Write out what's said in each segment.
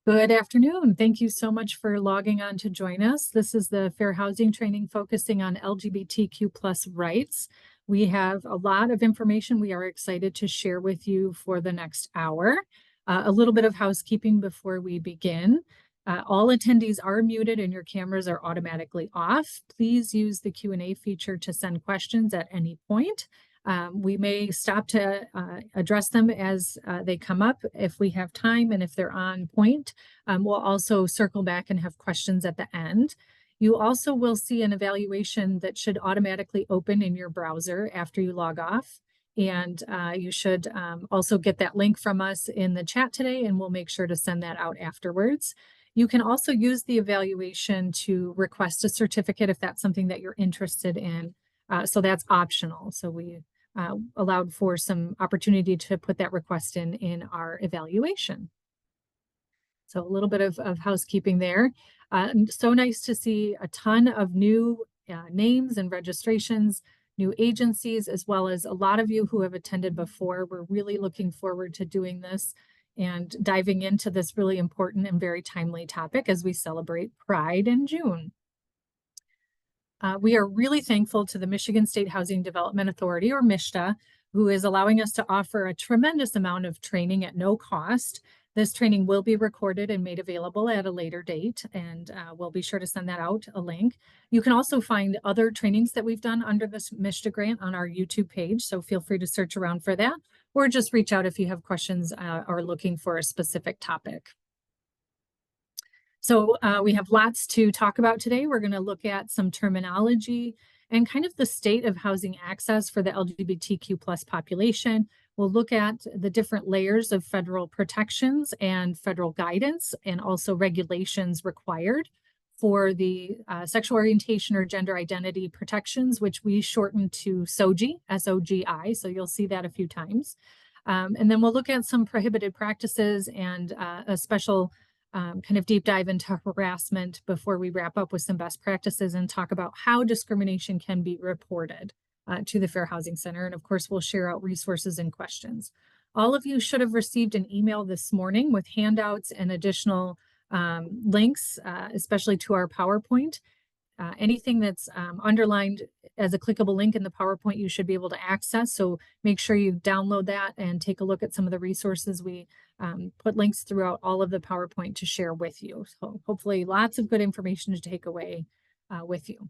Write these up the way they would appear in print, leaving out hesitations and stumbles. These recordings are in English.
Good afternoon. Thank you so much for logging on to join us. This is the Fair Housing Training focusing on LGBTQ plus rights. We have a lot of information we are excited to share with you for the next hour. A little bit of housekeeping before we begin. All attendees are muted and your cameras are automatically off. Please use the Q&A feature to send questions at any point. We may stop to address them as they come up if we have time and if they're on point. We'll also circle back and have questions at the end. You also will see an evaluation that should automatically open in your browser after you log off. And you should also get that link from us in the chat today, and we'll make sure to send that out afterwards. You can also use the evaluation to request a certificate if that's something that you're interested in. So that's optional. So we allowed for some opportunity to put that request in our evaluation. So a little bit of housekeeping there. So nice to see a ton of new names and registrations, new agencies, as well as a lot of you who have attended before. We're really looking forward to doing this and diving into this really important and very timely topic as we celebrate Pride in June. We are really thankful to the Michigan State Housing Development Authority, or MSHDA, who is allowing us to offer a tremendous amount of training at no cost. This training will be recorded and made available at a later date, and we'll be sure to send that out, a link. You can also find other trainings that we've done under this MSHDA grant on our YouTube page, so feel free to search around for that, or just reach out if you have questions or looking for a specific topic. So we have lots to talk about today. We're going to look at some terminology and kind of the state of housing access for the LGBTQ plus population. We'll look at the different layers of federal protections and federal guidance and also regulations required for the sexual orientation or gender identity protections, which we shorten to SOGI, S-O-G-I. So you'll see that a few times. And then we'll look at some prohibited practices and a special kind of deep dive into harassment before we wrap up with some best practices and talk about how discrimination can be reported to the Fair Housing Center. And of course, we'll share out resources and questions. All of you should have received an email this morning with handouts and additional links, especially to our PowerPoint. Anything that's underlined as a clickable link in the PowerPoint, you should be able to access. So make sure you download that and take a look at some of the resources. We put links throughout all of the PowerPoint to share with you. So hopefully lots of good information to take away with you.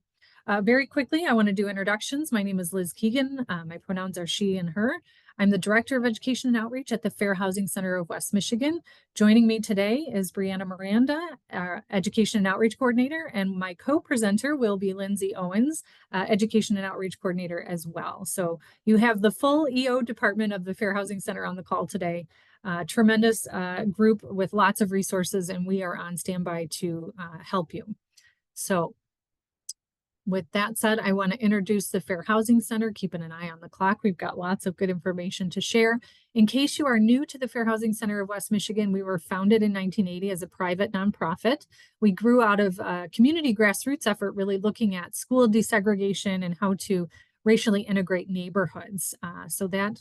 Very quickly, I want to do introductions. My name is Liz Keegan. My pronouns are she and her. I'm the Director of Education and Outreach at the Fair Housing Center of West Michigan. Joining me today is Brianna Miranda, our Education and Outreach Coordinator, and my co-presenter will be Lindsay Owens, Education and Outreach Coordinator as well. So you have the full EO department of the Fair Housing Center on the call today. Tremendous group with lots of resources, and we are on standby to help you. So with that said, I want to introduce the Fair Housing Center, keeping an eye on the clock. We've got lots of good information to share. In case you are new to the Fair Housing Center of West Michigan, we were founded in 1980 as a private nonprofit. We grew out of a community grassroots effort, really looking at school desegregation and how to racially integrate neighborhoods. So that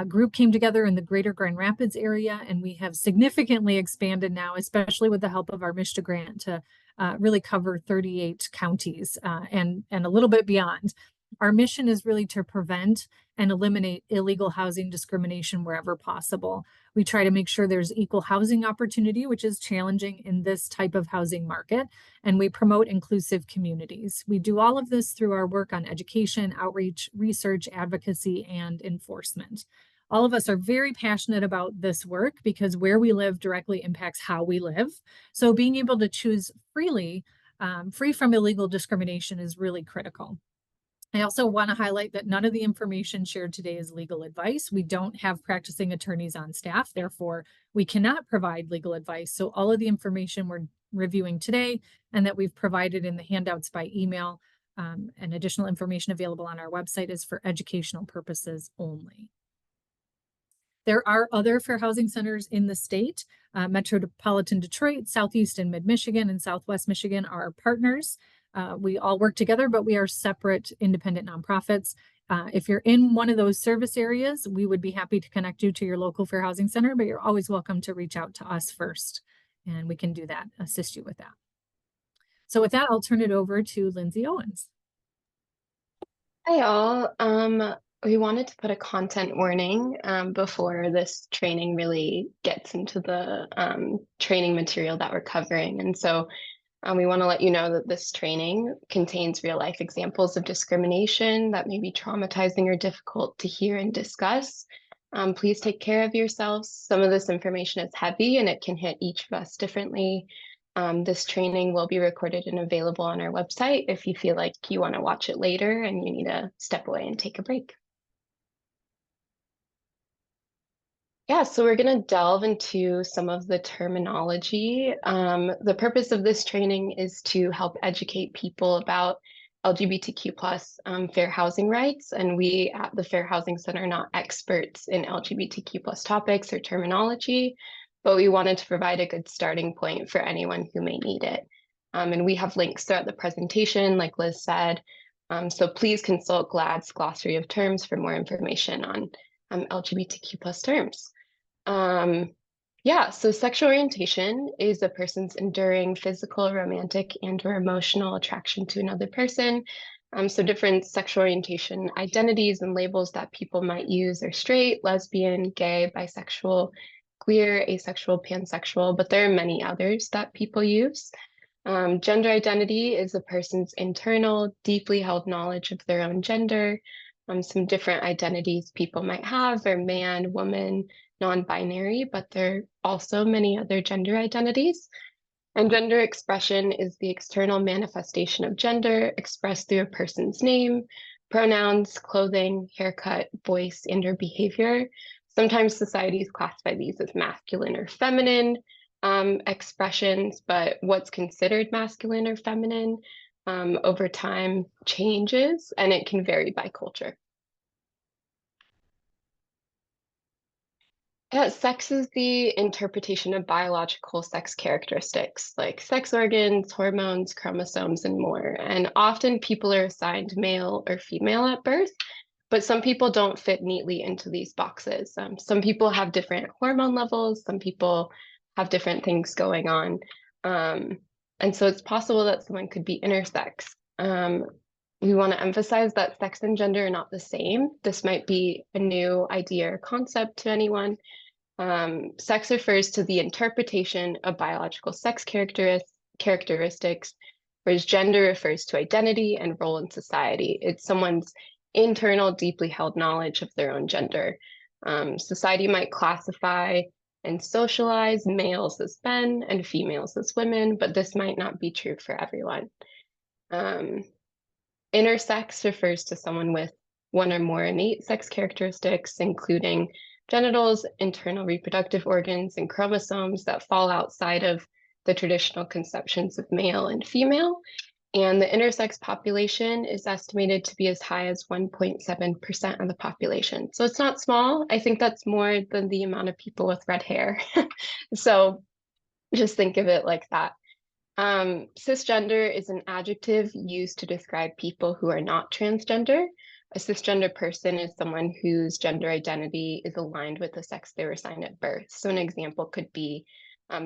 group came together in the greater Grand Rapids area, and we have significantly expanded now, especially with the help of our MSHDA grant, to really cover 38 counties and a little bit beyond. Our mission is really to prevent and eliminate illegal housing discrimination wherever possible. We try to make sure there's equal housing opportunity, which is challenging in this type of housing market, and we promote inclusive communities. We do all of this through our work on education, outreach, research, advocacy, and enforcement. All of us are very passionate about this work because where we live directly impacts how we live. So being able to choose freely, free from illegal discrimination, is really critical. I also want to highlight that none of the information shared today is legal advice. We don't have practicing attorneys on staff, therefore we cannot provide legal advice. So all of the information we're reviewing today and that we've provided in the handouts by email and additional information available on our website is for educational purposes only. There are other fair housing centers in the state. Metropolitan Detroit, Southeast and Mid-Michigan, and Southwest Michigan are our partners. We all work together, but we are separate independent nonprofits. If you're in one of those service areas, we would be happy to connect you to your local fair housing center, but you're always welcome to reach out to us first and we can do that, assist you with that. So with that, I'll turn it over to Lindsay Owens. Hi all. We wanted to put a content warning before this training really gets into the training material that we're covering. And so we want to let you know that this training contains real life examples of discrimination that may be traumatizing or difficult to hear and discuss. Please take care of yourselves. Some of this information is heavy and it can hit each of us differently. This training will be recorded and available on our website if you feel like you want to watch it later and you need to step away and take a break. Yeah, so we're going to delve into some of the terminology. The purpose of this training is to help educate people about LGBTQ plus fair housing rights. And we at the Fair Housing Center are not experts in LGBTQ plus topics or terminology, but we wanted to provide a good starting point for anyone who may need it. And we have links throughout the presentation, like Liz said. So please consult GLAAD's glossary of terms for more information on LGBTQ plus terms. Yeah, so sexual orientation is a person's enduring physical, romantic, and/or emotional attraction to another person. So different sexual orientation identities and labels that people might use are straight, lesbian, gay, bisexual, queer, asexual, pansexual, but there are many others that people use. Gender identity is a person's internal, deeply held knowledge of their own gender. Some different identities people might have are man, woman, non-binary, but there are also many other gender identities. And gender expression is the external manifestation of gender expressed through a person's name, pronouns, clothing, haircut, voice, and/or behavior. Sometimes societies classify these as masculine or feminine expressions, but what's considered masculine or feminine over time changes, and it can vary by culture. Sex is the interpretation of biological sex characteristics like sex organs, hormones, chromosomes, and more. And often people are assigned male or female at birth, but some people don't fit neatly into these boxes. Some people have different hormone levels, some people have different things going on. And so it's possible that someone could be intersex. We want to emphasize that sex and gender are not the same. This might be a new idea or concept to anyone. Sex refers to the interpretation of biological sex characteristics, whereas gender refers to identity and role in society. It's someone's internal, deeply held knowledge of their own gender. Society might classify and socialize males as men and females as women, but this might not be true for everyone. Intersex refers to someone with one or more innate sex characteristics, including genitals, internal reproductive organs, and chromosomes that fall outside of the traditional conceptions of male and female. And the intersex population is estimated to be as high as 1.7% of the population. So it's not small. I think that's more than the amount of people with red hair. So just think of it like that. Cisgender is an adjective used to describe people who are not transgender. A cisgender person is someone whose gender identity is aligned with the sex they were assigned at birth. So an example could be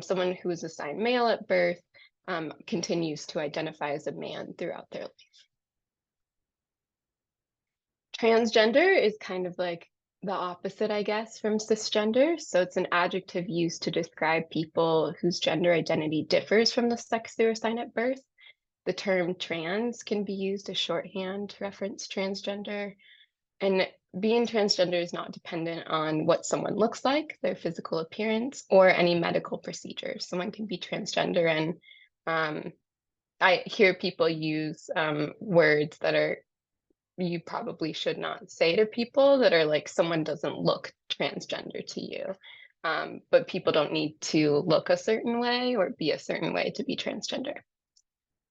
someone who was assigned male at birth continues to identify as a man throughout their life. Transgender is kind of like the opposite, I guess, from cisgender. So it's an adjective used to describe people whose gender identity differs from the sex they were assigned at birth. The term trans can be used as shorthand to reference transgender. And being transgender is not dependent on what someone looks like, their physical appearance, or any medical procedure. Someone can be transgender, and I hear people use words that are you probably should not say to people that are like someone doesn't look transgender to you. But people don't need to look a certain way or be a certain way to be transgender.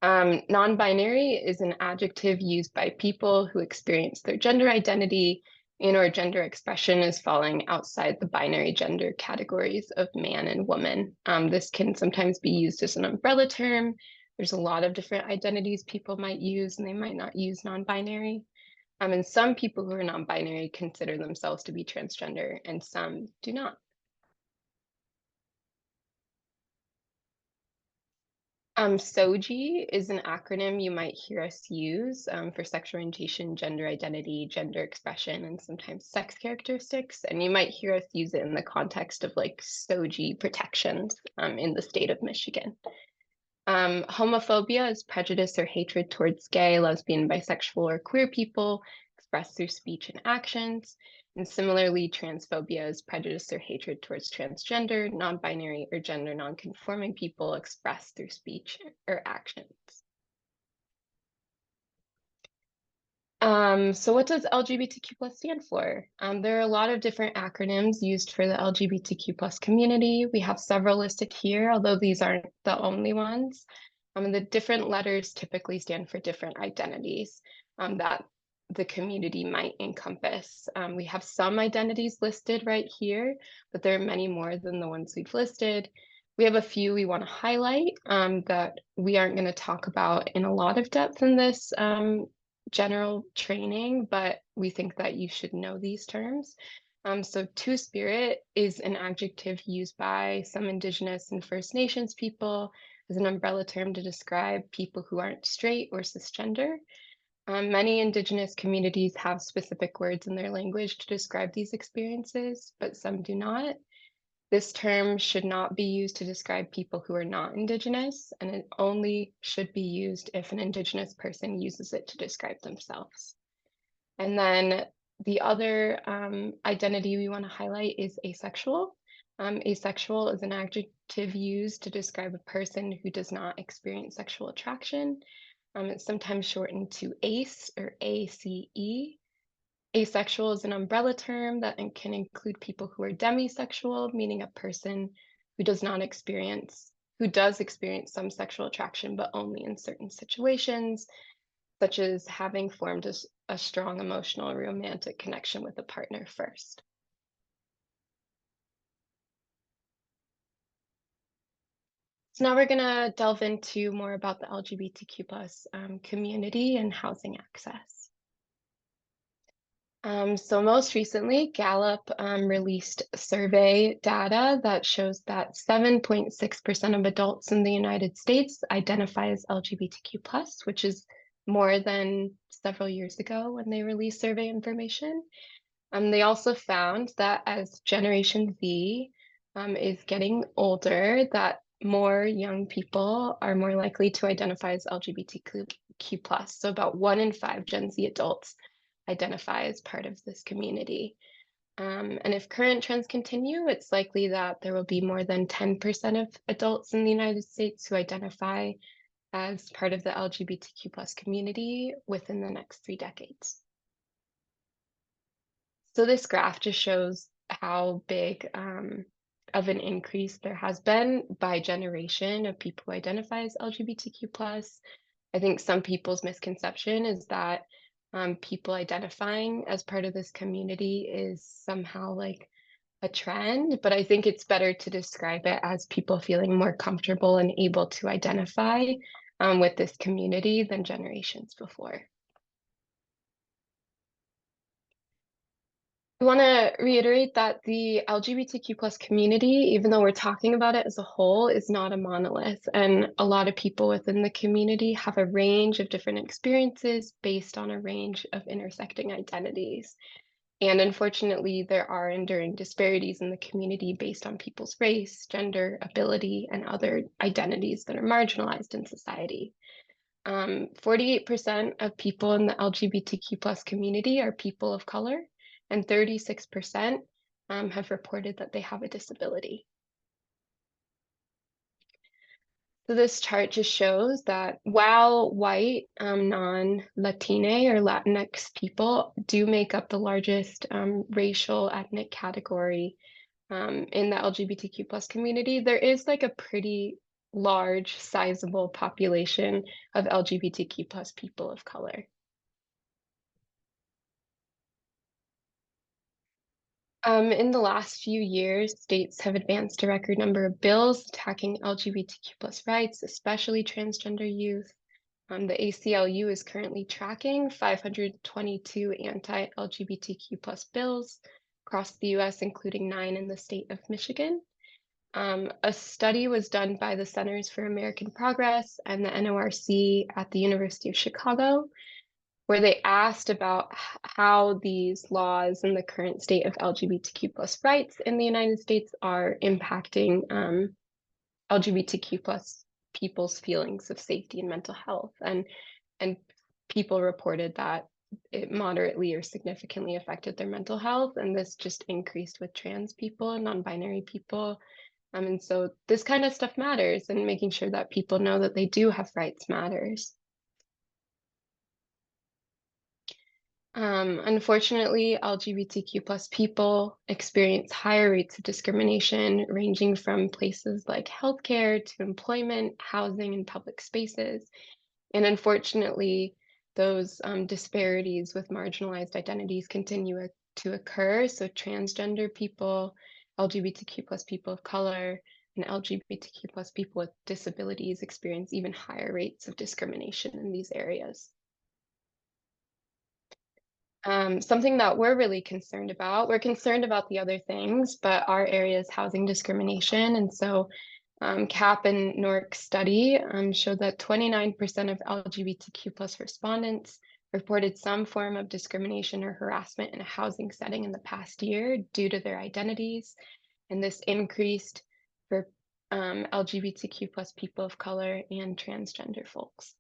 Non-binary is an adjective used by people who experience their gender identity and or gender expression as falling outside the binary gender categories of man and woman. This can sometimes be used as an umbrella term. There's a lot of different identities people might use, and they might not use non-binary. And some people who are non-binary consider themselves to be transgender, and some do not. SOGI is an acronym you might hear us use for sexual orientation, gender identity, gender expression, and sometimes sex characteristics. And you might hear us use it in the context of like SOGI protections in the state of Michigan. Homophobia is prejudice or hatred towards gay, lesbian, bisexual, or queer people expressed through speech and actions. And similarly, transphobia is prejudice or hatred towards transgender, non-binary, or gender non-conforming people expressed through speech or actions. So what does LGBTQ plus stand for? There are a lot of different acronyms used for the LGBTQ plus community. We have several listed here, although these aren't the only ones. The different letters typically stand for different identities that the community might encompass. We have some identities listed right here, but there are many more than the ones we've listed. We have a few we want to highlight that we aren't going to talk about in a lot of depth in this general training, but we think that you should know these terms. So two-spirit is an adjective used by some Indigenous and First Nations people as an umbrella term to describe people who aren't straight or cisgender. Many Indigenous communities have specific words in their language to describe these experiences, but some do not. This term should not be used to describe people who are not Indigenous, and it only should be used if an Indigenous person uses it to describe themselves. And then the other identity we want to highlight is asexual. Asexual is an adjective used to describe a person who does not experience sexual attraction. It's sometimes shortened to ACE or ACE. Asexual is an umbrella term that can include people who are demisexual, meaning a person who does experience some sexual attraction, but only in certain situations, such as having formed a strong emotional or romantic connection with a partner first. So now we're going to delve into more about the LGBTQ plus community and housing access. So most recently, Gallup released survey data that shows that 7.6% of adults in the United States identify as LGBTQ+, which is more than several years ago when they released survey information. They also found that as Generation Z is getting older, that more young people are more likely to identify as LGBTQ+. So about 1 in 5 Gen Z adults identify as part of this community. And if current trends continue, it's likely that there will be more than 10% of adults in the United States who identify as part of the LGBTQ plus community within the next 3 decades. So this graph just shows how big of an increase there has been by generation of people who identify as LGBTQ plus. I think some people's misconception is that people identifying as part of this community is somehow like a trend, but I think it's better to describe it as people feeling more comfortable and able to identify with this community than generations before. I want to reiterate that the LGBTQ plus community, even though we're talking about it as a whole, is not a monolith. And a lot of people within the community have a range of different experiences based on a range of intersecting identities. And unfortunately, there are enduring disparities in the community based on people's race, gender, ability, and other identities that are marginalized in society. 48% of people in the LGBTQ plus community are people of color, and 36% have reported that they have a disability. So this chart just shows that while white, non-Latine or Latinx people do make up the largest racial ethnic category in the LGBTQ plus community, there is like a pretty large, sizable population of LGBTQ plus people of color. In the last few years, states have advanced a record number of bills attacking LGBTQ plus rights, especially transgender youth. The ACLU is currently tracking 522 anti-LGBTQ plus bills across the US, including 9 in the state of Michigan. A study was done by the Centers for American Progress and the NORC at the University of Chicago, where they asked about how these laws and the current state of LGBTQ plus rights in the United States are impacting LGBTQ plus people's feelings of safety and mental health. And people reported that it moderately or significantly affected their mental health, and this just increased with trans people and non-binary people. And so this kind of stuff matters, and making sure that people know that they do have rights matters. Unfortunately, LGBTQ plus people experience higher rates of discrimination, ranging from places like healthcare to employment, housing, and public spaces. And unfortunately, those disparities with marginalized identities continue to occur. So transgender people, LGBTQ plus people of color, and LGBTQ plus people with disabilities experience even higher rates of discrimination in these areas. Something that we're concerned about the other things, but our area is housing discrimination. And so CAP and NORC study showed that 29% of LGBTQ plus respondents reported some form of discrimination or harassment in a housing setting in the past year due to their identities. And this increased for LGBTQ plus people of color and transgender folks.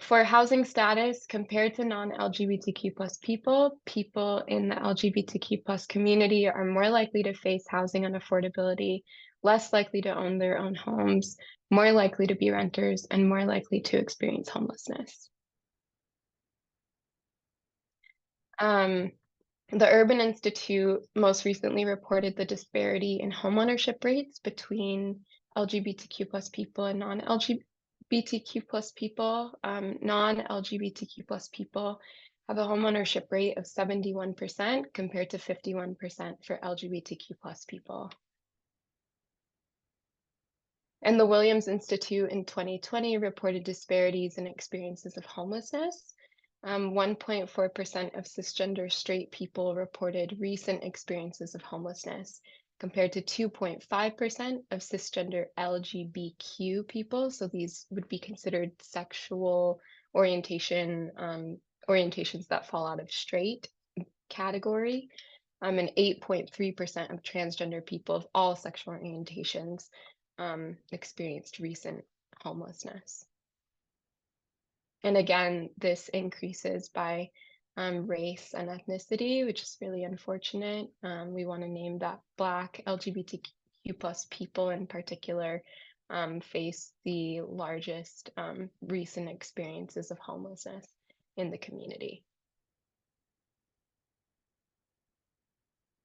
For housing status, compared to non-LGBTQ plus people, people in the LGBTQ plus community are more likely to face housing unaffordability, less likely to own their own homes, more likely to be renters, and more likely to experience homelessness. The Urban Institute most recently reported the disparity in homeownership rates between LGBTQ plus people and non-LGBTQ plus people. Non-LGBTQ plus people have a homeownership rate of 71% compared to 51% for LGBTQ plus people. And the Williams Institute in 2020 reported disparities in experiences of homelessness. 1.4% of cisgender straight people reported recent experiences of homelessness, compared to 2.5% of cisgender LGBTQ people. So these would be considered sexual orientation, orientations that fall out of straight category. And 8.3% of transgender people of all sexual orientations experienced recent homelessness. And again, this increases by race and ethnicity, which is really unfortunate. We want to name that Black LGBTQ plus people in particular face the largest recent experiences of homelessness in the community.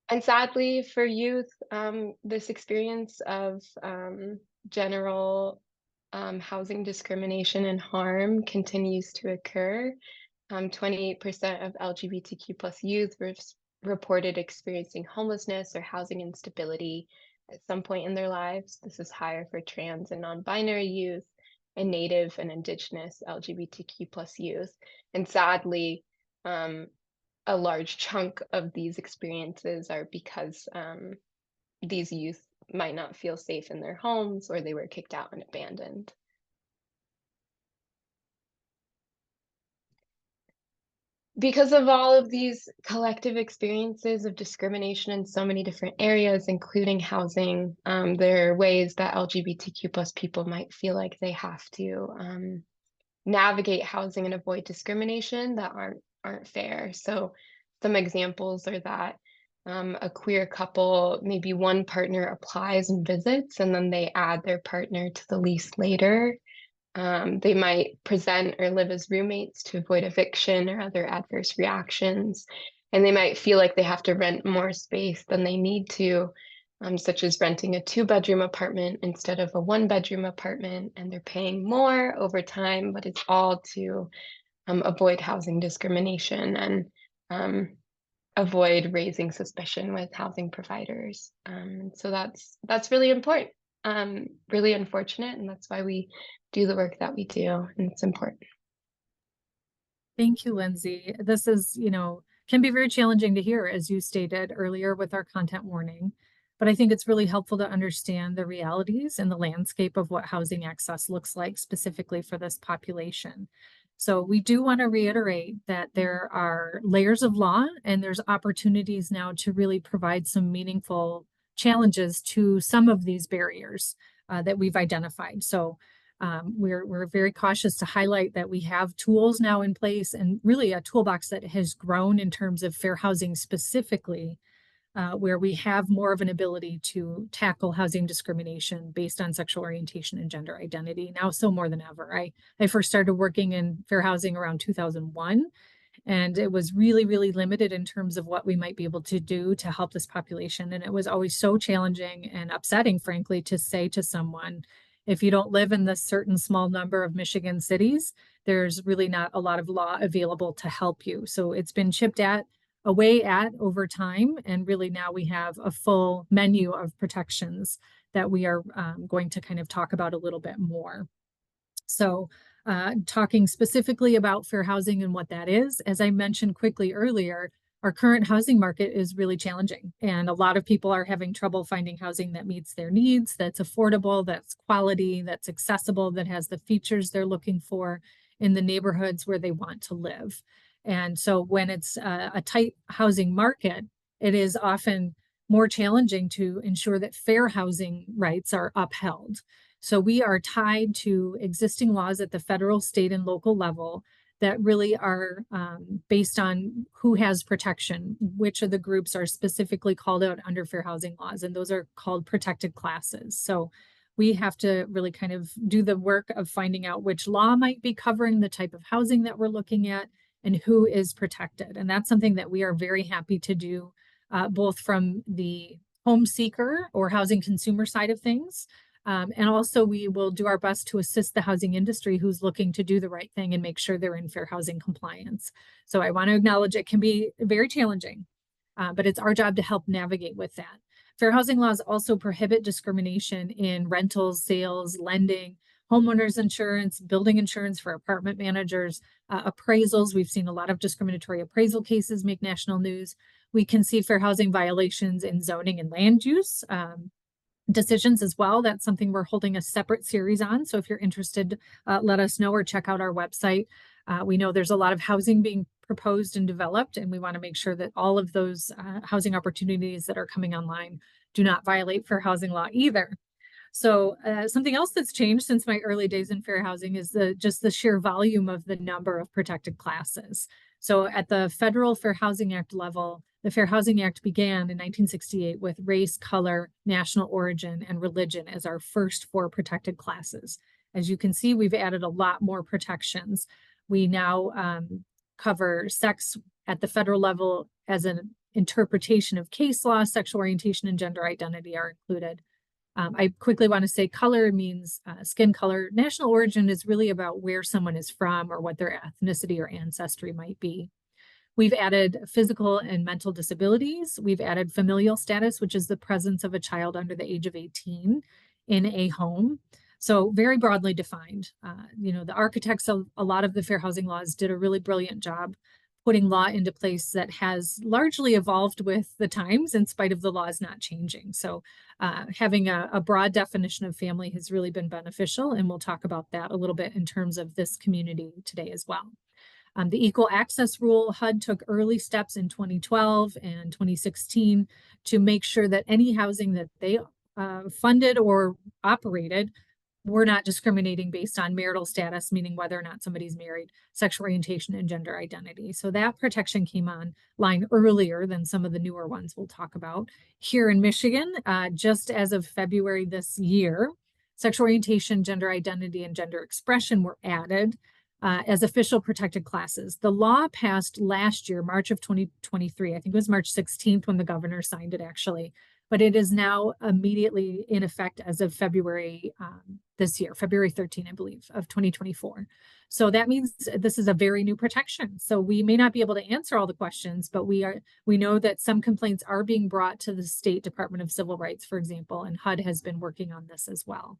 And sadly for youth, this experience of general housing discrimination and harm continues to occur. 28% of LGBTQ plus youth reported experiencing homelessness or housing instability at some point in their lives. This is higher for trans and non-binary youth and Native and Indigenous LGBTQ plus youth. And sadly, a large chunk of these experiences are because these youth might not feel safe in their homes or they were kicked out and abandoned. Because of all of these collective experiences of discrimination in so many different areas, including housing, there are ways that LGBTQ plus people might feel like they have to navigate housing and avoid discrimination that aren't fair. So some examples are that a queer couple, maybe one partner applies and visits, and then they add their partner to the lease later. They might present or live as roommates to avoid eviction or other adverse reactions. And they might feel like they have to rent more space than they need to, such as renting a 2-bedroom apartment instead of a 1-bedroom apartment. And they're paying more over time, but it's all to avoid housing discrimination and avoid raising suspicion with housing providers. So that's really important, really unfortunate, and that's why we do the work that we do, and it's important. Thank you, Lindsay. This is, can be very challenging to hear, as you stated earlier with our content warning. But I think it's really helpful to understand the realities and the landscape of what housing access looks like specifically for this population. So we do want to reiterate that there are layers of law and there's opportunities now to really provide some meaningful challenges to some of these barriers that we've identified. So we're very cautious to highlight that we have tools now in place and really a toolbox that has grown in terms of fair housing specifically, where we have more of an ability to tackle housing discrimination based on sexual orientation and gender identity now so more than ever. I first started working in fair housing around 2001. And it was really, really limited in terms of what we might be able to do to help this population. And it was always so challenging and upsetting, frankly, to say to someone, if you don't live in this certain small number of Michigan cities, there's really not a lot of law available to help you. So it's been chipped away at over time. And really now we have a full menu of protections that we are going to kind of talk about a little bit more. So talking specifically about fair housing and what that is, as I mentioned quickly earlier, our current housing market is really challenging. And a lot of people are having trouble finding housing that meets their needs, that's affordable, that's quality, that's accessible, that has the features they're looking for in the neighborhoods where they want to live. And so when it's a tight housing market, it is often more challenging to ensure that fair housing rights are upheld. So we are tied to existing laws at the federal, state, and local level that really are based on who has protection, which of the groups are specifically called out under fair housing laws, and those are called protected classes. So we have to really kind of do the work of finding out which law might be covering the type of housing that we're looking at and who is protected. And that's something that we are very happy to do, both from the home seeker or housing consumer side of things, and also we will do our best to assist the housing industry who's looking to do the right thing and make sure they're in fair housing compliance. So I want to acknowledge it can be very challenging, but it's our job to help navigate with that. Fair housing laws also prohibit discrimination in rentals, sales, lending, homeowners insurance, building insurance for apartment managers, appraisals. We've seen a lot of discriminatory appraisal cases make national news. We can see fair housing violations in zoning and land use decisions as well. That's something we're holding a separate series on. So if you're interested, let us know or check out our website. We know there's a lot of housing being proposed and developed, and we want to make sure that all of those housing opportunities that are coming online do not violate fair housing law either. So something else that's changed since my early days in fair housing is just the sheer volume of the number of protected classes. So at the Federal Fair Housing Act level, the Fair Housing Act began in 1968 with race, color, national origin, and religion as our first 4 protected classes. As you can see, we've added a lot more protections. We now cover sex at the federal level as an interpretation of case law. Sexual orientation and gender identity are included. I quickly want to say color means skin color. National origin is really about where someone is from or what their ethnicity or ancestry might be. We've added physical and mental disabilities. We've added familial status, which is the presence of a child under the age of 18 in a home. So very broadly defined. The architects of a lot of the fair housing laws did a really brilliant job putting law into place that has largely evolved with the times in spite of the laws not changing. So having a broad definition of family has really been beneficial, and we'll talk about that a little bit in terms of this community today as well. The Equal Access Rule, HUD took early steps in 2012 and 2016 to make sure that any housing that they funded or operated were not discriminating based on marital status, meaning whether or not somebody's married, sexual orientation, and gender identity. So that protection came online earlier than some of the newer ones we'll talk about. Here in Michigan, just as of February this year, sexual orientation, gender identity, and gender expression were added as official protected classes. The law passed last year, March of 2023. I think it was March 16th when the governor signed it, actually. But it is now immediately in effect as of February this year, February 13, I believe, of 2024. So that means this is a very new protection. So we may not be able to answer all the questions, but we know that some complaints are being brought to the State Department of Civil Rights, for example, and HUD has been working on this as well.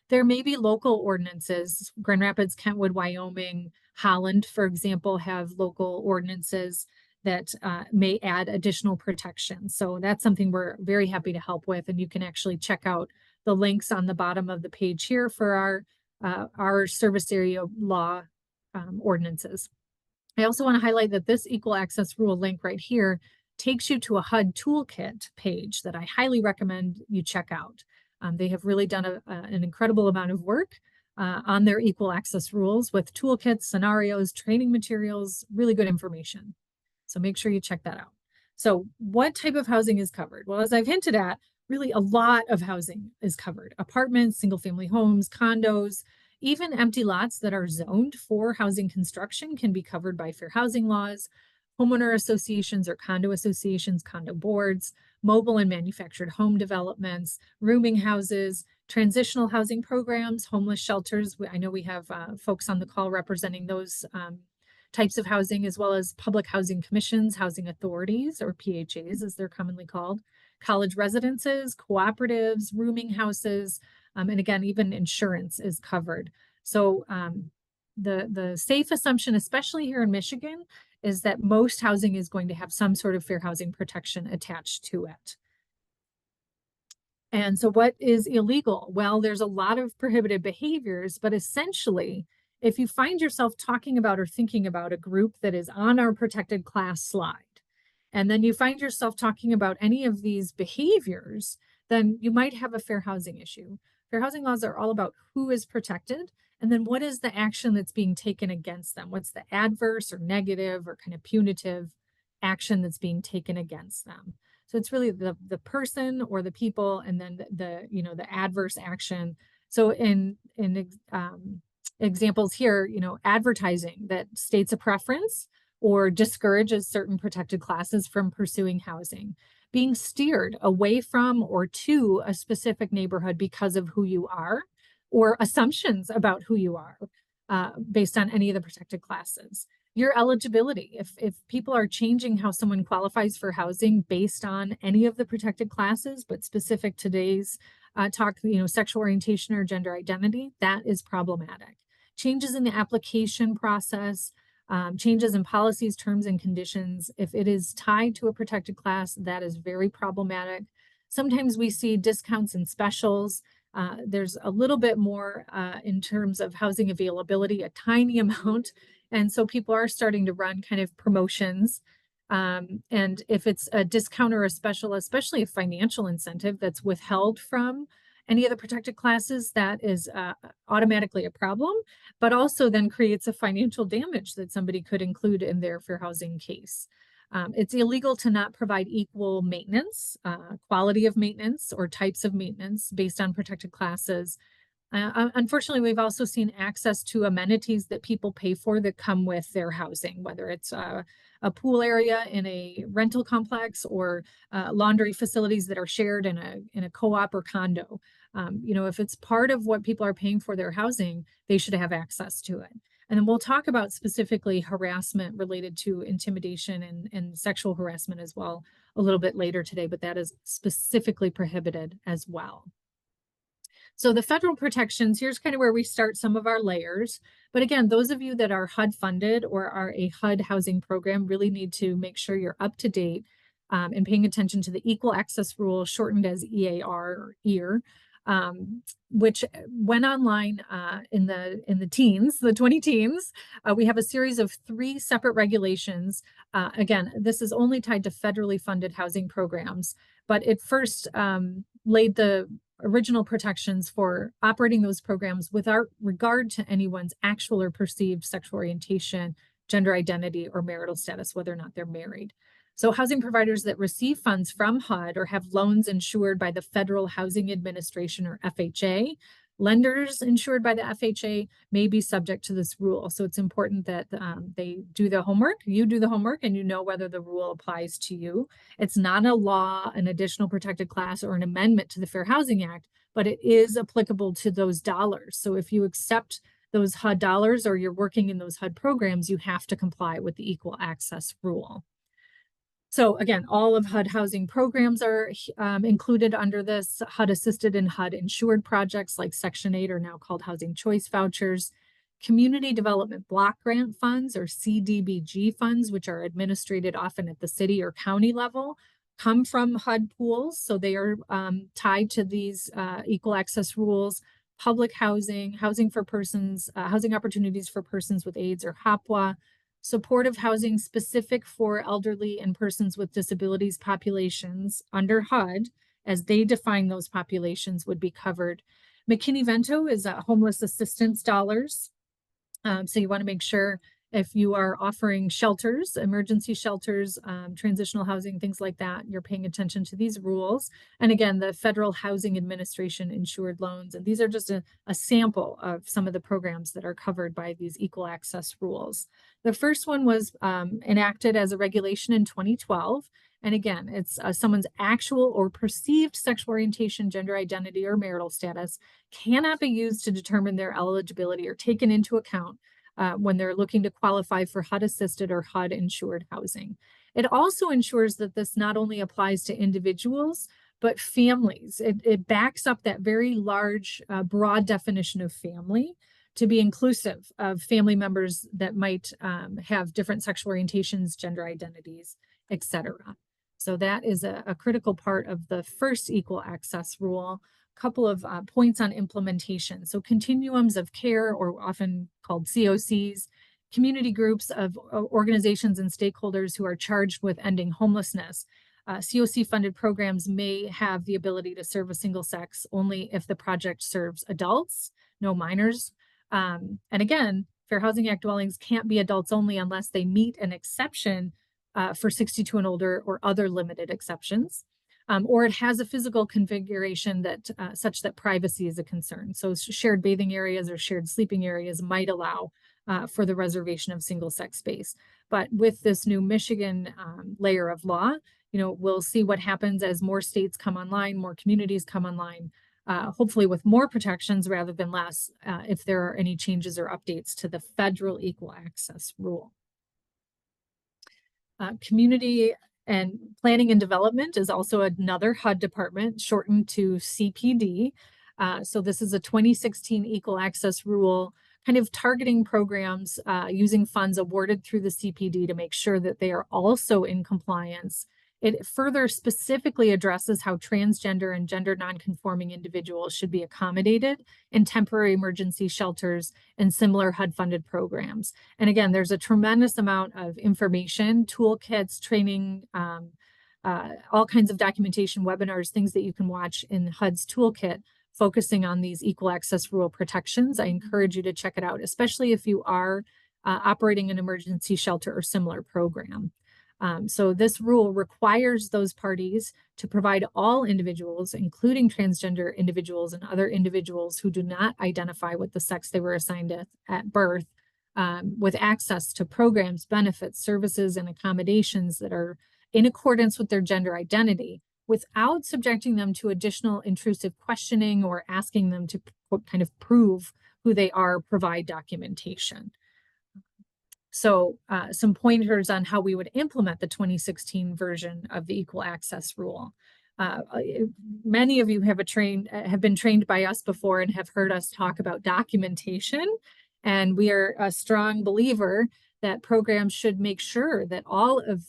There may be local ordinances. Grand Rapids, Kentwood, Wyoming, Holland, for example, have local ordinances that may add additional protection. So that's something we're very happy to help with. And you can actually check out the links on the bottom of the page here for our service area law ordinances. I also want to highlight that this equal access rule link right here takes you to a HUD toolkit page that I highly recommend you check out. They have really done an incredible amount of work on their equal access rules with toolkits, scenarios, training materials, really good information. So make sure you check that out. So what type of housing is covered? Well, as I've hinted at, really a lot of housing is covered. Apartments, single family homes, condos, even empty lots that are zoned for housing construction can be covered by fair housing laws. Homeowner associations or condo associations, condo boards, mobile and manufactured home developments, rooming houses, transitional housing programs, homeless shelters. I know we have folks on the call representing those types of housing, as well as public housing commissions, housing authorities, or PHAs as they're commonly called, college residences, cooperatives, rooming houses, and again, even insurance is covered. So the safe assumption, especially here in Michigan, is that most housing is going to have some sort of fair housing protection attached to it. And so what is illegal? Well, there's a lot of prohibited behaviors, but essentially, if you find yourself talking about or thinking about a group that is on our protected class slide, and then you find yourself talking about any of these behaviors, then you might have a fair housing issue. Fair housing laws are all about who is protected, and then what is the action that's being taken against them? What's the adverse or negative or kind of punitive action that's being taken against them? So it's really the person or the people, and then the adverse action. So in examples here, advertising that states a preference or discourages certain protected classes from pursuing housing, being steered away from or to a specific neighborhood because of who you are, or assumptions about who you are based on any of the protected classes. Your eligibility, if people are changing how someone qualifies for housing based on any of the protected classes, but specific to today's talk, sexual orientation or gender identity, that is problematic. Changes in the application process, changes in policies, terms, and conditions, if it is tied to a protected class, that is very problematic. Sometimes we see discounts and specials. There's a little bit more in terms of housing availability, a tiny amount. And so people are starting to run kind of promotions. And if it's a discount or a special, especially a financial incentive that's withheld from any of the protected classes, that is automatically a problem, but also then creates a financial damage that somebody could include in their fair housing case. It's illegal to not provide equal maintenance, quality of maintenance, or types of maintenance based on protected classes. Unfortunately, we've also seen access to amenities that people pay for that come with their housing, whether it's a pool area in a rental complex or laundry facilities that are shared in a co-op or condo. If it's part of what people are paying for their housing, they should have access to it. And then we'll talk about specifically harassment related to intimidation and sexual harassment as well a little bit later today, but that is specifically prohibited as well. So the federal protections, here's kind of where we start some of our layers. But again, those of you that are HUD funded or are a HUD housing program really need to make sure you're up to date and paying attention to the Equal Access Rule, shortened as EAR or EAR, which went online in the teens, the 20 teens. We have a series of 3 separate regulations. Again, this is only tied to federally funded housing programs, but it first laid the original protections for operating those programs without regard to anyone's actual or perceived sexual orientation, gender identity, or marital status, whether or not they're married. So housing providers that receive funds from HUD or have loans insured by the Federal Housing Administration or FHA, lenders insured by the FHA may be subject to this rule. So it's important that they do the homework, you do the homework, and you know whether the rule applies to you. It's not a law, an additional protected class, or an amendment to the Fair Housing Act, but it is applicable to those dollars. So if you accept those HUD dollars or you're working in those HUD programs, you have to comply with the Equal Access Rule. So again, all of HUD housing programs are included under this. HUD assisted and HUD insured projects like Section 8 are now called Housing Choice Vouchers Community Development Block Grant Funds, or CDBG funds, which are administered often at the city or county level, come from HUD pools. So they are tied to these equal access rules. Public housing, housing for persons, housing opportunities for persons with AIDS or HOPWA, supportive housing specific for elderly and persons with disabilities populations under HUD, as they define those populations, would be covered. McKinney-Vento is homeless assistance dollars. So you want to make sure if you are offering shelters, emergency shelters, transitional housing, things like that, you're paying attention to these rules. And again, the Federal Housing Administration insured loans. And these are just a sample of some of the programs that are covered by these equal access rules. The first one was enacted as a regulation in 2012. And again, it's someone's actual or perceived sexual orientation, gender identity, or marital status cannot be used to determine their eligibility or taken into account when they're looking to qualify for HUD-assisted or HUD-insured housing. It also ensures that this not only applies to individuals, but families. It backs up that very large, broad definition of family to be inclusive of family members that might have different sexual orientations, gender identities, etc. So that is a critical part of the first equal access rule. Couple of points on implementation. So continuums of care, or often called COCs, community groups of organizations and stakeholders who are charged with ending homelessness. COC funded programs may have the ability to serve a single sex only if the project serves adults, no minors. And again, Fair Housing Act dwellings can't be adults only unless they meet an exception for 62 and older or other limited exceptions. Or it has a physical configuration that such that privacy is a concern. So shared bathing areas or shared sleeping areas might allow for the reservation of single-sex space. But with this new Michigan layer of law, we'll see what happens as more states come online, more communities come online, hopefully with more protections rather than less, if there are any changes or updates to the federal equal access rule. Community and Planning and Development is also another HUD department, shortened to CPD. So this is a 2016 equal access rule, kind of targeting programs using funds awarded through the CPD to make sure that they are also in compliance. It further specifically addresses how transgender and gender nonconforming individuals should be accommodated in temporary emergency shelters and similar HUD-funded programs. And again, there's a tremendous amount of information, toolkits, training, all kinds of documentation, webinars, things that you can watch in HUD's toolkit focusing on these equal access rule protections. I encourage you to check it out, especially if you are operating an emergency shelter or similar program. So this rule requires those parties to provide all individuals, including transgender individuals and other individuals who do not identify with the sex they were assigned at birth, with access to programs, benefits, services, and accommodations that are in accordance with their gender identity, without subjecting them to additional intrusive questioning or asking them to kind of prove who they are, provide documentation. So some pointers on how we would implement the 2016 version of the equal access rule. Many of you have been trained by us before and have heard us talk about documentation. And we are a strong believer that programs should make sure that all of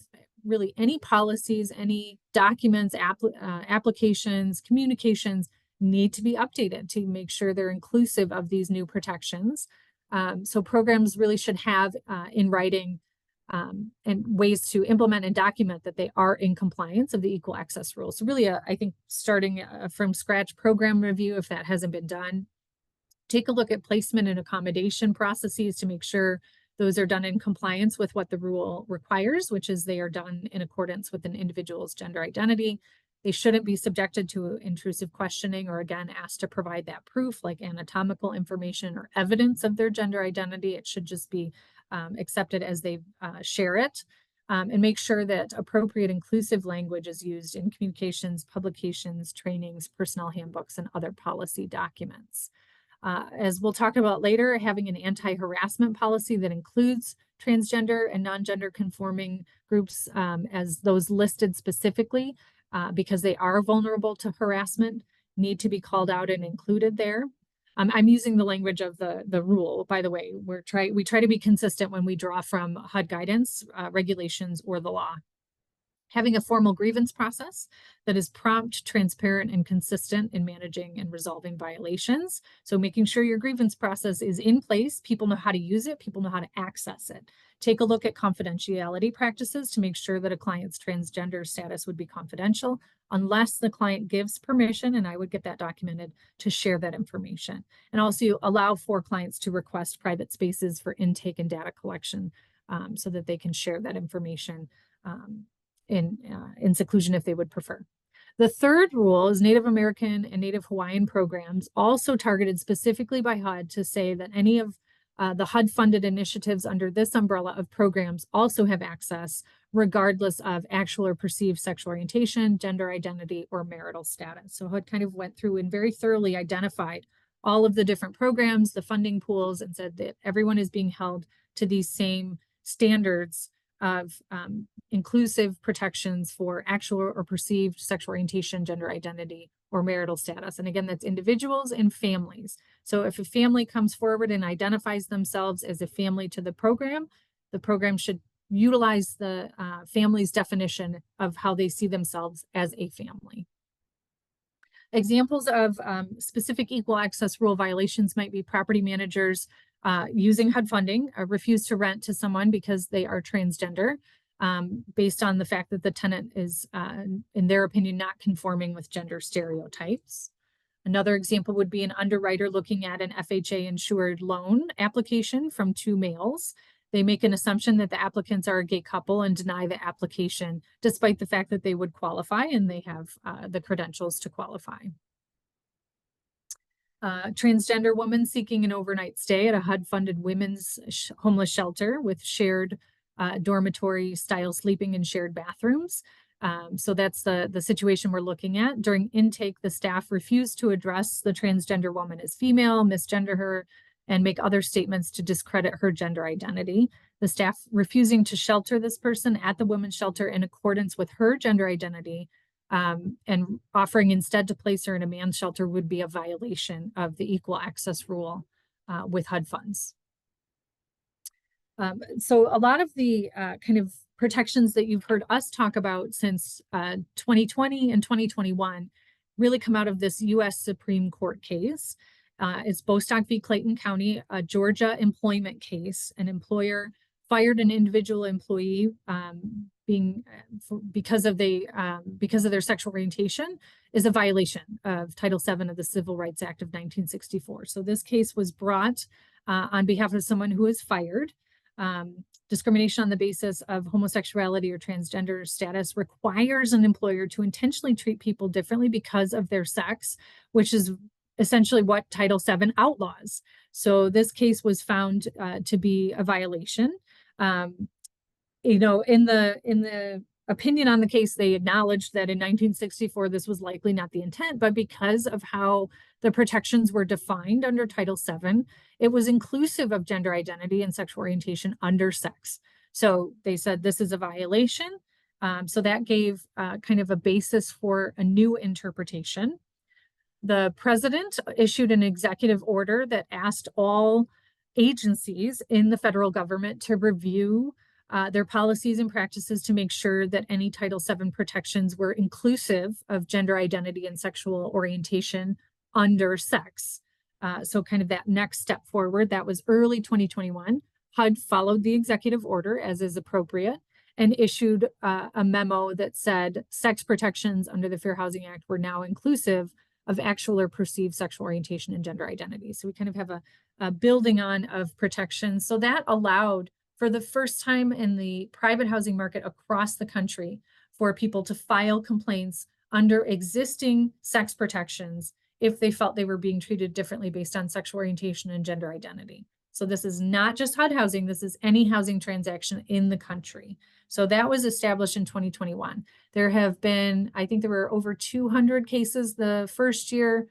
really any policies, any documents, applications, communications need to be updated to make sure they're inclusive of these new protections. So programs really should have in writing and ways to implement and document that they are in compliance of the equal access rules. So really, I think starting from scratch program review, if that hasn't been done, take a look at placement and accommodation processes to make sure those are done in compliance with what the rule requires, which is they are done in accordance with an individual's gender identity. They shouldn't be subjected to intrusive questioning or, again, asked to provide that proof like anatomical information or evidence of their gender identity. It should just be accepted as they share it, and make sure that appropriate inclusive language is used in communications, publications, trainings, personnel handbooks, and other policy documents. As we'll talk about later, having an anti-harassment policy that includes transgender and non-gender conforming groups as those listed specifically, because they are vulnerable to harassment, need to be called out and included there. I'm using the language of the rule, by the way. We try to be consistent when we draw from HUD guidance, regulations, or the law. Having a formal grievance process that is prompt, transparent, and consistent in managing and resolving violations. So making sure your grievance process is in place, people know how to use it, people know how to access it. Take a look at confidentiality practices to make sure that a client's transgender status would be confidential unless the client gives permission, and I would get that documented, to share that information. And also allow for clients to request private spaces for intake and data collection so that they can share that information in seclusion if they would prefer. The third rule is Native American and Native Hawaiian programs, also targeted specifically by HUD to say that any of the HUD-funded initiatives under this umbrella of programs also have access, regardless of actual or perceived sexual orientation, gender identity, or marital status. So HUD kind of went through and very thoroughly identified all of the different programs, the funding pools, and said that everyone is being held to these same standards of inclusive protections for actual or perceived sexual orientation, gender identity, or marital status. And again, that's individuals and families. So if a family comes forward and identifies themselves as a family to the program should utilize the family's definition of how they see themselves as a family. Examples of specific equal access rule violations might be property managers using HUD funding, refuse to rent to someone because they are transgender, based on the fact that the tenant is, in their opinion, not conforming with gender stereotypes. Another example would be an underwriter looking at an FHA insured loan application from two males. They make an assumption that the applicants are a gay couple and deny the application, despite the fact that they would qualify and they have the credentials to qualify. Transgender woman seeking an overnight stay at a HUD-funded women's homeless shelter with shared dormitory style sleeping and shared bathrooms. So that's the situation we're looking at. During intake, the staff refused to address the transgender woman as female, misgender her, and make other statements to discredit her gender identity. The staff refusing to shelter this person at the women's shelter in accordance with her gender identity and offering instead to place her in a man's shelter would be a violation of the equal access rule with HUD funds. So a lot of the kind of protections that you've heard us talk about since 2020 and 2021 really come out of this U.S. Supreme Court case. It's Bostock v. Clayton County, a Georgia employment case. An employer fired an individual employee because of their sexual orientation is a violation of Title VII of the Civil Rights Act of 1964. So this case was brought on behalf of someone who was fired. Discrimination on the basis of homosexuality or transgender status requires an employer to intentionally treat people differently because of their sex, which is essentially what Title VII outlaws. So this case was found to be a violation. In the opinion on the case, they acknowledged that in 1964, this was likely not the intent, but because of how the protections were defined under Title VII, it was inclusive of gender identity and sexual orientation under sex. So they said this is a violation. So that gave kind of a basis for a new interpretation. The president issued an executive order that asked all agencies in the federal government to review their policies and practices to make sure that any Title VII protections were inclusive of gender identity and sexual orientation under sex. So kind of that next step forward, that was early 2021. HUD followed the executive order as is appropriate and issued a memo that said sex protections under the Fair Housing Act were now inclusive of actual or perceived sexual orientation and gender identity. So we kind of have a building on of protections. So that allowed for the first time in the private housing market across the country for people to file complaints under existing sex protections if they felt they were being treated differently based on sexual orientation and gender identity. So this is not just HUD housing, this is any housing transaction in the country. So that was established in 2021. There have been, I think there were over 200 cases the first year,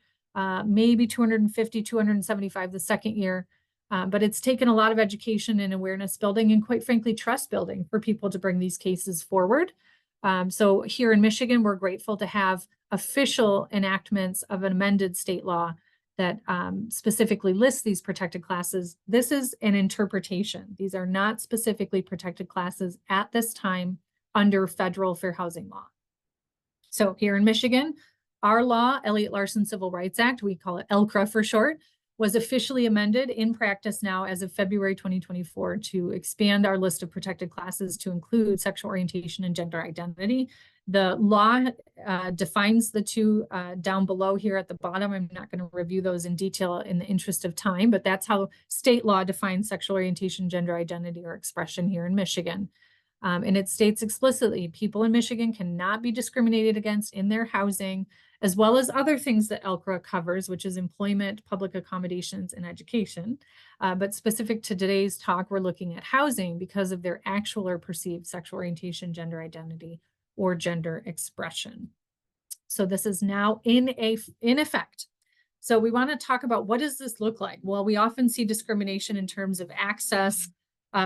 maybe 250, 275 the second year. But it's taken a lot of education and awareness building and quite frankly, trust building for people to bring these cases forward. So here in Michigan, we're grateful to have official enactments of an amended state law that specifically lists these protected classes. This is an interpretation. These are not specifically protected classes at this time under federal fair housing law. So here in Michigan, our law, Elliott-Larsen Civil Rights Act, we call it ELCRA for short, was officially amended in practice now as of February 2024 to expand our list of protected classes to include sexual orientation and gender identity. The law defines the two down below here at the bottom. I'm not going to review those in detail in the interest of time, but that's how state law defines sexual orientation, gender identity, or expression here in Michigan. And it states explicitly, people in Michigan cannot be discriminated against in their housing, as well as other things that ELCRA covers, which is employment, public accommodations, and education. But specific to today's talk, we're looking at housing because of their actual or perceived sexual orientation, gender identity, or gender expression. So this is now in effect. So we want to talk about, what does this look like? Well, we often see discrimination in terms of access,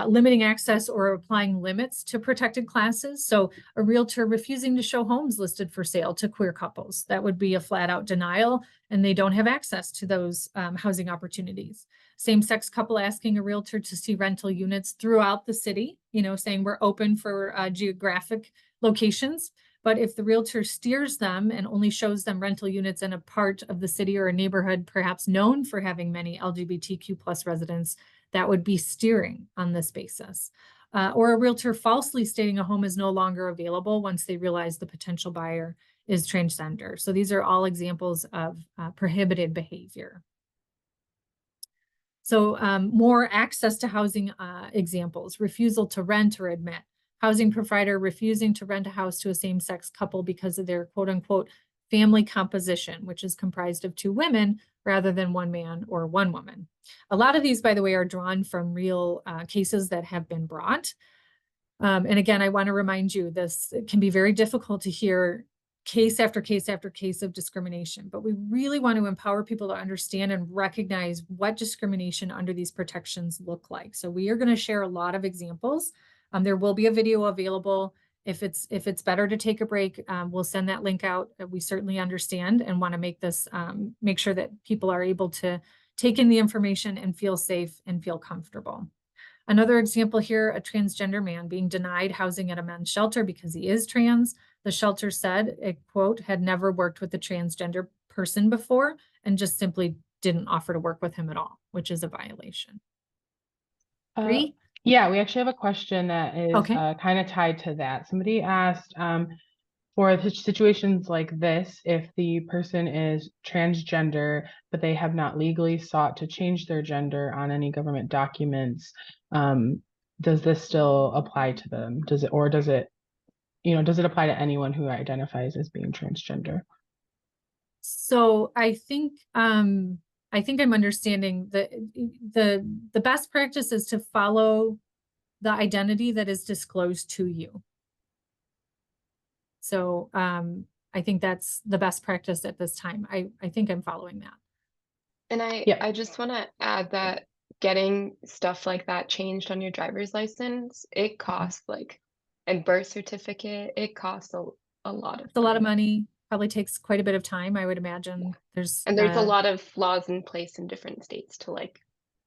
limiting access or applying limits to protected classes. So a realtor refusing to show homes listed for sale to queer couples, that would be a flat out denial, and they don't have access to those housing opportunities. Same-sex couple asking a realtor to see rental units throughout the city, saying we're open for geographic locations. But if the realtor steers them and only shows them rental units in a part of the city or a neighborhood perhaps known for having many LGBTQ plus residents, that would be steering on this basis. Or a realtor falsely stating a home is no longer available once they realize the potential buyer is transgender. So these are all examples of prohibited behavior. So more access to housing examples: refusal to rent or admit. Housing provider refusing to rent a house to a same-sex couple because of their quote unquote family composition, which is comprised of two women rather than one man or one woman. A lot of these, by the way, are drawn from real cases that have been brought. And again, I want to remind you, this can be very difficult to hear case after case after case of discrimination, but we really want to empower people to understand and recognize what discrimination under these protections look like. So we are going to share a lot of examples. There will be a video available. If it's better to take a break, we'll send that link out. We certainly understand and want to make this, make sure that people are able to take in the information and feel safe and feel comfortable. Another example here, a transgender man being denied housing at a men's shelter because he is trans. The shelter said, it, quote, had never worked with a transgender person before and just simply didn't offer to work with him at all, which is a violation. Agree? Yeah, we actually have a question that is Okay. kind of tied to that. Somebody asked, for situations like this, if the person is transgender, but they have not legally sought to change their gender on any government documents, does this still apply to them? Does it apply to anyone who identifies as being transgender? So I think I'm understanding that the best practice is to follow the identity that is disclosed to you. So I think that's the best practice at this time. I think I'm following that. And I just want to add that getting stuff like that changed on your driver's license, it costs and birth certificate, it costs a lot of It's a lot of money. Probably takes quite a bit of time, I would imagine. There's a lot of laws in place in different states to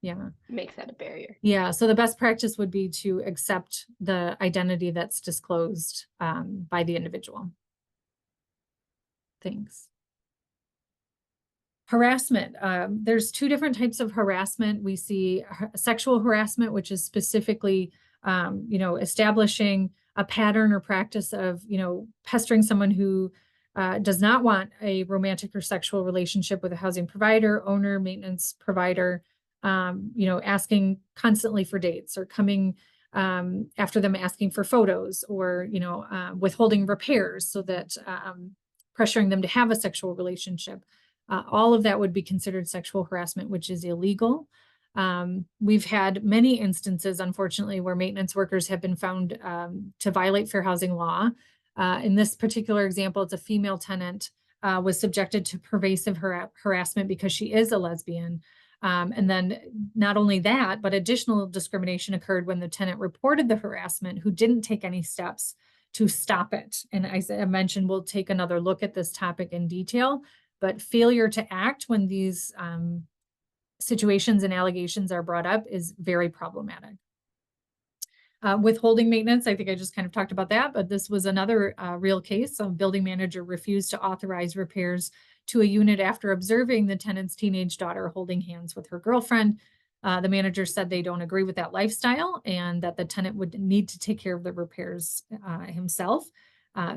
yeah, make that a barrier. Yeah, so the best practice would be to accept the identity that's disclosed by the individual. Thanks. Harassment. There's two different types of harassment. We see sexual harassment, which is specifically, establishing a pattern or practice of, pestering someone who does not want a romantic or sexual relationship with a housing provider, owner, maintenance provider, asking constantly for dates or coming after them asking for photos or, withholding repairs so that pressuring them to have a sexual relationship. All of that would be considered sexual harassment, which is illegal. We've had many instances, unfortunately, where maintenance workers have been found to violate fair housing law. In this particular example, it's a female tenant was subjected to pervasive harassment because she is a lesbian. And then not only that, but additional discrimination occurred when the tenant reported the harassment, who didn't take any steps to stop it. And as I mentioned, we'll take another look at this topic in detail. but failure to act when these situations and allegations are brought up is very problematic. Withholding maintenance, I think I just kind of talked about that, but this was another real case. A building manager refused to authorize repairs to a unit after observing the tenant's teenage daughter holding hands with her girlfriend. The manager said they don't agree with that lifestyle and that the tenant would need to take care of the repairs himself.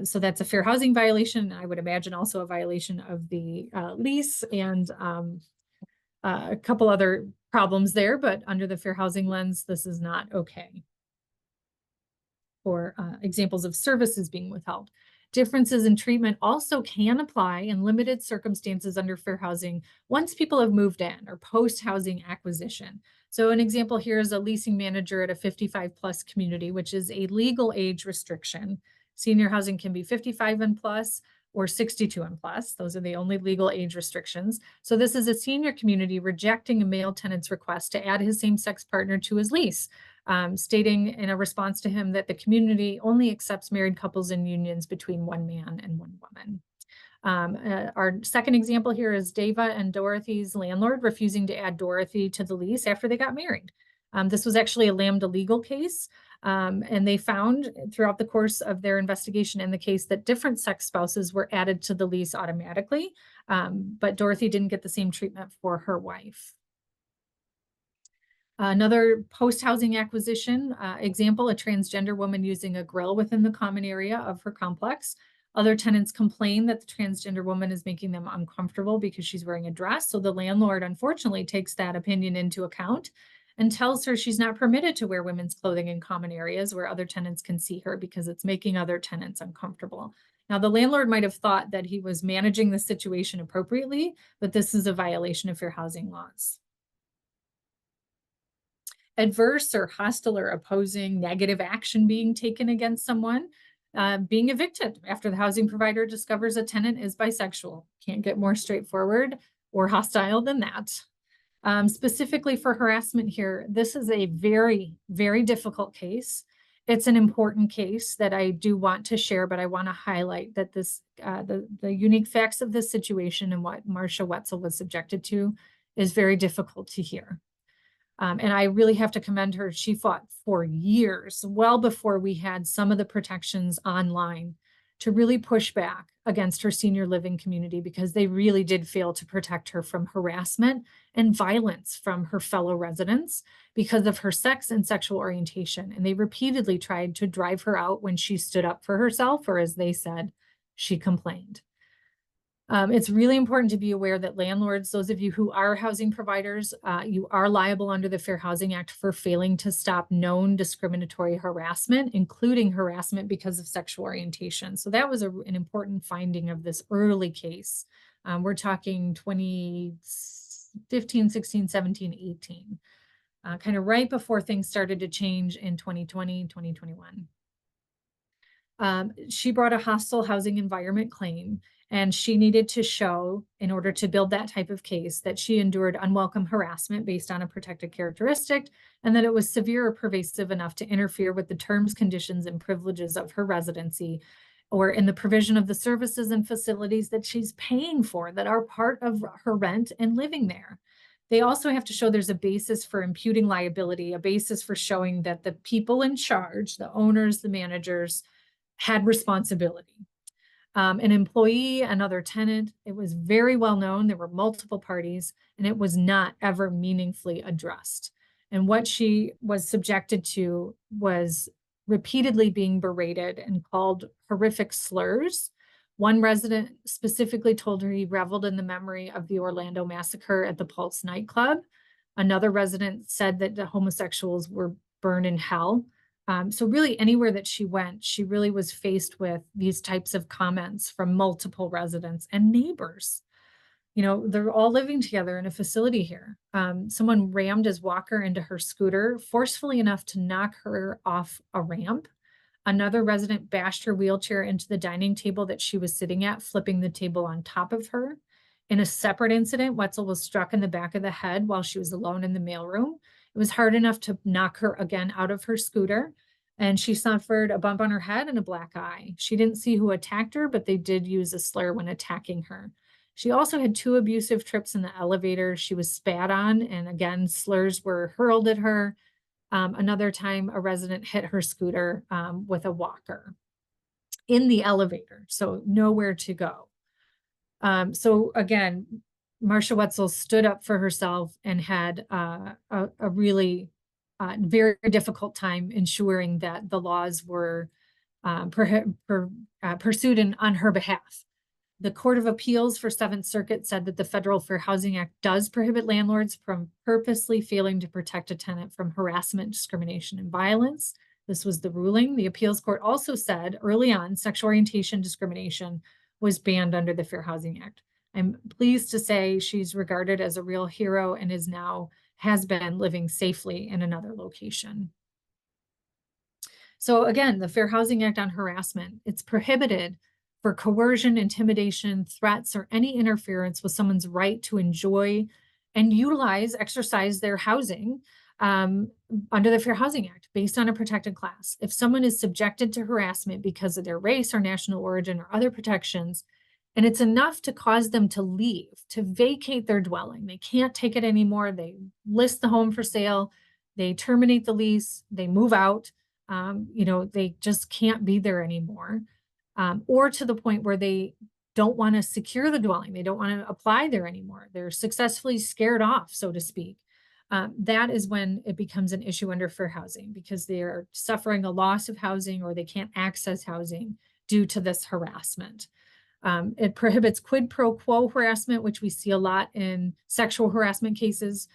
So that's a fair housing violation. I would imagine also a violation of the lease and a couple other problems there, but under the fair housing lens, this is not okay. For examples of services being withheld. Differences in treatment also can apply in limited circumstances under fair housing once people have moved in or post-housing acquisition. So an example here is a leasing manager at a 55+ community, which is a legal age restriction. Senior housing can be 55 and plus or 62 and plus. Those are the only legal age restrictions. So this is a senior community rejecting a male tenant's request to add his same-sex partner to his lease. Stating in a response to him that the community only accepts married couples and unions between one man and one woman. Our second example here is Dava and Dorothy's landlord refusing to add Dorothy to the lease after they got married. This was actually a Lambda legal case, and they found throughout the course of their investigation in the case that different sex spouses were added to the lease automatically, but Dorothy didn't get the same treatment for her wife. Another post-housing acquisition example, a transgender woman using a grill within the common area of her complex. Other tenants complain that the transgender woman is making them uncomfortable because she's wearing a dress. So the landlord, unfortunately, takes that opinion into account and tells her she's not permitted to wear women's clothing in common areas where other tenants can see her because it's making other tenants uncomfortable. Now, the landlord might have thought that he was managing the situation appropriately, but this is a violation of fair housing laws. Adverse or hostile or opposing negative action being taken against someone, being evicted after the housing provider discovers a tenant is bisexual. Can't get more straightforward or hostile than that. Specifically for harassment here, this is a very, very difficult case. It's an important case that I do want to share, but I want to highlight that this the unique facts of this situation and what Marcia Wetzel was subjected to is very difficult to hear. And I really have to commend her. She fought for years, well before we had some of the protections online, to really push back against her senior living community because they really did fail to protect her from harassment and violence from her fellow residents because of her sex and sexual orientation. And they repeatedly tried to drive her out when she stood up for herself, or as they said, she complained. It's really important to be aware that landlords, those of you who are housing providers, you are liable under the Fair Housing Act for failing to stop known discriminatory harassment, including harassment because of sexual orientation. So that was an important finding of this early case. We're talking 2015, 16, 17, 18, kind of right before things started to change in 2020, 2021. She brought a hostile housing environment claim, and she needed to show, in order to build that type of case, that she endured unwelcome harassment based on a protected characteristic, and that it was severe or pervasive enough to interfere with the terms, conditions, and privileges of her residency, or in the provision of the services and facilities that she's paying for that are part of her rent and living there. They also have to show there's a basis for imputing liability, a basis for showing that the people in charge, the owners, the managers, had responsibility. An employee, another tenant, it was very well known. There were multiple parties, and it was not ever meaningfully addressed. And what she was subjected to was repeatedly being berated and called horrific slurs. One resident specifically told her he reveled in the memory of the Orlando massacre at the Pulse nightclub. Another resident said that the homosexuals were burned in hell. So really anywhere that she went, she really was faced with these types of comments from multiple residents and neighbors. You know, they're all living together in a facility here. Someone rammed his walker into her scooter forcefully enough to knock her off a ramp. Another resident bashed her wheelchair into the dining table that she was sitting at, flipping the table on top of her. In a separate incident, Wetzel was struck in the back of the head while she was alone in the mailroom. It was hard enough to knock her again out of her scooter, and she suffered a bump on her head and a black eye. She didn't see who attacked her, but they did use a slur when attacking her. She also had 2 abusive trips in the elevator. She was spat on, and again, slurs were hurled at her. Another time, a resident hit her scooter with a walker in the elevator, so nowhere to go. So again, Marcia Wetzel stood up for herself and had a really very difficult time ensuring that the laws were pursued on her behalf. The Court of Appeals for Seventh Circuit said that the Federal Fair Housing Act does prohibit landlords from purposely failing to protect a tenant from harassment, discrimination, and violence. This was the ruling. The appeals court also said early on sexual orientation discrimination was banned under the Fair Housing Act. I'm pleased to say she's regarded as a real hero and has been living safely in another location. So again, the Fair Housing Act on harassment, it's prohibited for coercion, intimidation, threats, or any interference with someone's right to enjoy and exercise their housing under the Fair Housing Act based on a protected class. If someone is subjected to harassment because of their race or national origin or other protections, and it's enough to cause them to leave, to vacate their dwelling, they can't take it anymore, they list the home for sale, they terminate the lease, they move out, they just can't be there anymore. Or to the point where they don't want to secure the dwelling. They don't want to apply there anymore. They're successfully scared off, so to speak. That is when it becomes an issue under fair housing because they are suffering a loss of housing or they can't access housing due to this harassment. It prohibits quid pro quo harassment, which we see a lot in sexual harassment cases,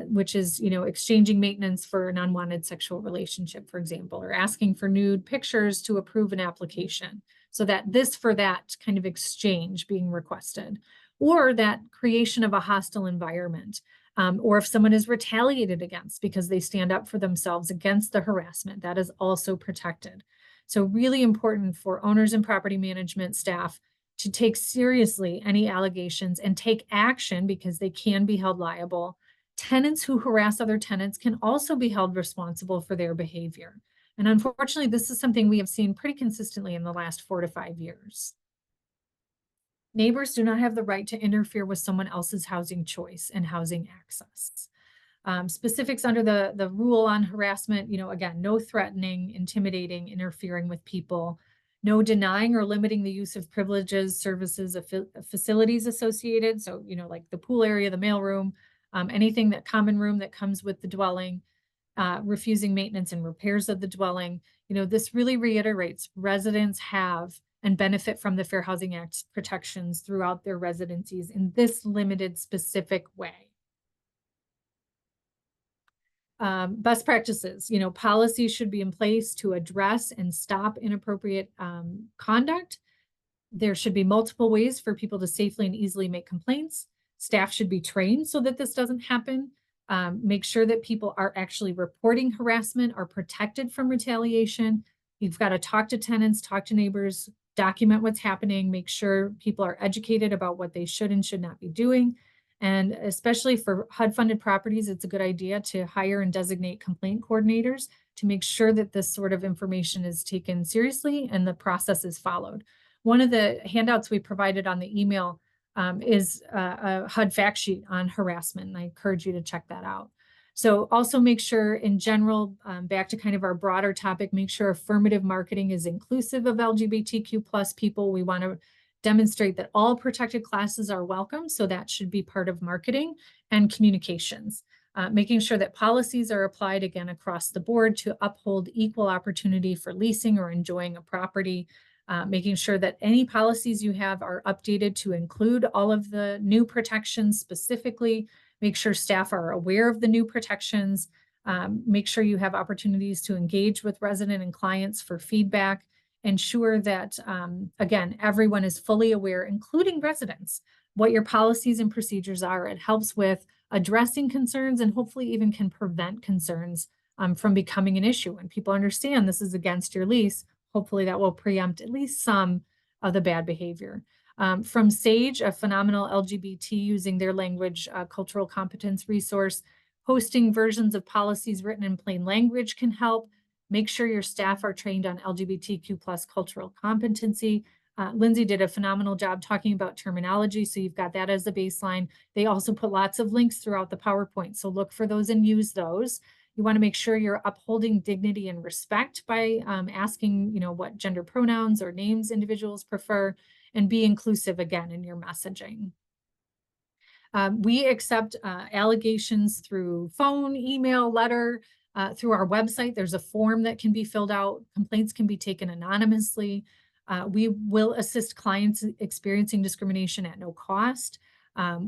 which is, exchanging maintenance for an unwanted sexual relationship, for example, or asking for nude pictures to approve an application. So that this for that kind of exchange being requested, or that creation of a hostile environment, or if someone is retaliated against because they stand up for themselves against the harassment, that is also protected. So really important for owners and property management staff to take seriously any allegations and take action because they can be held liable. Tenants who harass other tenants can also be held responsible for their behavior. And unfortunately, this is something we have seen pretty consistently in the last 4 to 5 years. Neighbors do not have the right to interfere with someone else's housing choice and housing access. Specifics under the rule on harassment, again, no threatening, intimidating, interfering with people, no denying or limiting the use of privileges, services, facilities associated. So, like the pool area, the mailroom, anything common room that comes with the dwelling, refusing maintenance and repairs of the dwelling. This really reiterates residents have and benefit from the Fair Housing Act's protections throughout their residencies in this limited, specific way. Best practices, policies should be in place to address and stop inappropriate conduct. There should be multiple ways for people to safely and easily make complaints. Staff should be trained so that this doesn't happen. Make sure that people are actually reporting harassment, are protected from retaliation. You've got to talk to tenants, talk to neighbors, document what's happening, make sure people are educated about what they should and should not be doing. And especially for HUD-funded properties, it's a good idea to hire and designate complaint coordinators to make sure that this sort of information is taken seriously and the process is followed. One of the handouts we provided on the email is a HUD fact sheet on harassment, and I encourage you to check that out. So also make sure in general, back to kind of our broader topic, make sure affirmative marketing is inclusive of LGBTQ plus people. We want to demonstrate that all protected classes are welcome. So that should be part of marketing and communications. Making sure that policies are applied again across the board to uphold equal opportunity for leasing or enjoying a property. Making sure that any policies you have are updated to include all of the new protections specifically. Make sure staff are aware of the new protections. Make sure you have opportunities to engage with resident and clients for feedback. Ensure that, again, everyone is fully aware, including residents, what your policies and procedures are. It helps with addressing concerns and hopefully even can prevent concerns from becoming an issue. When people understand this is against your lease, hopefully that will preempt at least some of the bad behavior. From SAGE, a phenomenal LGBT using their language cultural competence resource, hosting versions of policies written in plain language can help. Make sure your staff are trained on LGBTQ plus cultural competency. Lindsay did a phenomenal job talking about terminology, so you've got that as a baseline. They also put lots of links throughout the PowerPoint, so look for those and use those. You want to make sure you're upholding dignity and respect by asking, what gender pronouns or names individuals prefer, and be inclusive again in your messaging. We accept allegations through phone, email, letter, through our website. There's a form that can be filled out. Complaints can be taken anonymously. We will assist clients experiencing discrimination at no cost.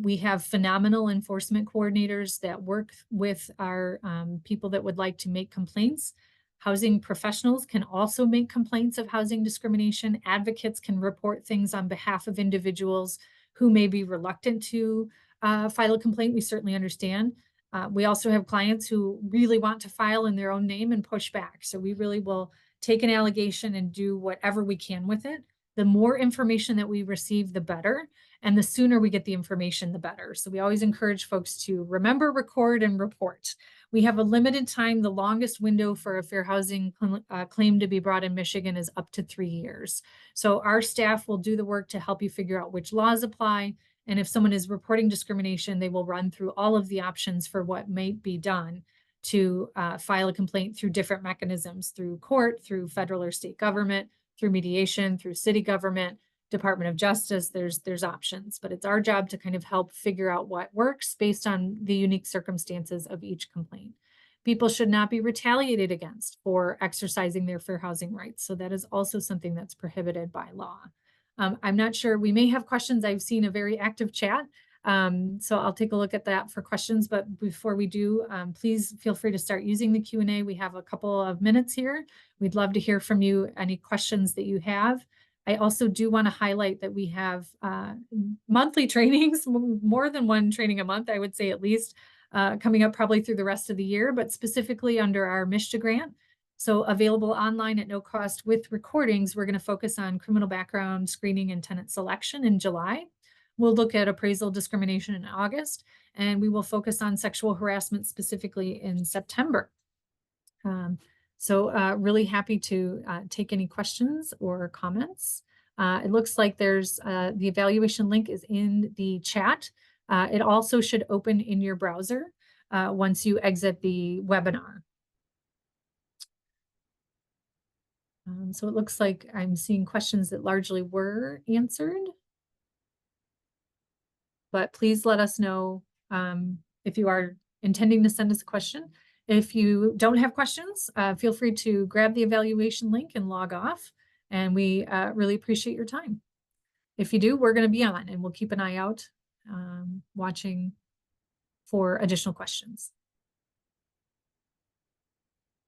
We have phenomenal enforcement coordinators that work with our people that would like to make complaints. Housing professionals can also make complaints of housing discrimination. Advocates can report things on behalf of individuals who may be reluctant to file a complaint. We certainly understand. We also have clients who really want to file in their own name and push back. So we really will take an allegation and do whatever we can with it. The more information that we receive, the better. And the sooner we get the information, the better. So we always encourage folks to remember, record, and report. We have a limited time. The longest window for a fair housing claim to be brought in Michigan is up to 3 years. So our staff will do the work to help you figure out which laws apply. And if someone is reporting discrimination, they will run through all of the options for what might be done to file a complaint through different mechanisms, through court, through federal or state government, through mediation, through city government, Department of Justice. There's options, but it's our job to kind of help figure out what works based on the unique circumstances of each complaint. People should not be retaliated against for exercising their fair housing rights. So that is also something that's prohibited by law. I'm not sure, we may have questions. I've seen a very active chat. So I'll take a look at that for questions, but before we do, please feel free to start using the Q&A. We have a couple of minutes here. We'd love to hear from you, any questions that you have. I also do want to highlight that we have monthly trainings, more than one training a month, I would say at least, coming up probably through the rest of the year, but specifically under our MSHDA grant. So available online at no cost with recordings. We're going to focus on criminal background screening and tenant selection in July. We'll look at appraisal discrimination in August, and we will focus on sexual harassment specifically in September. Really happy to take any questions or comments. It looks like there's the evaluation link is in the chat. It also should open in your browser once you exit the webinar. So it looks like I'm seeing questions that largely were answered. But please let us know if you are intending to send us a question. If you don't have questions, feel free to grab the evaluation link and log off. And we really appreciate your time. If you do, we're going to be on and we'll keep an eye out watching for additional questions.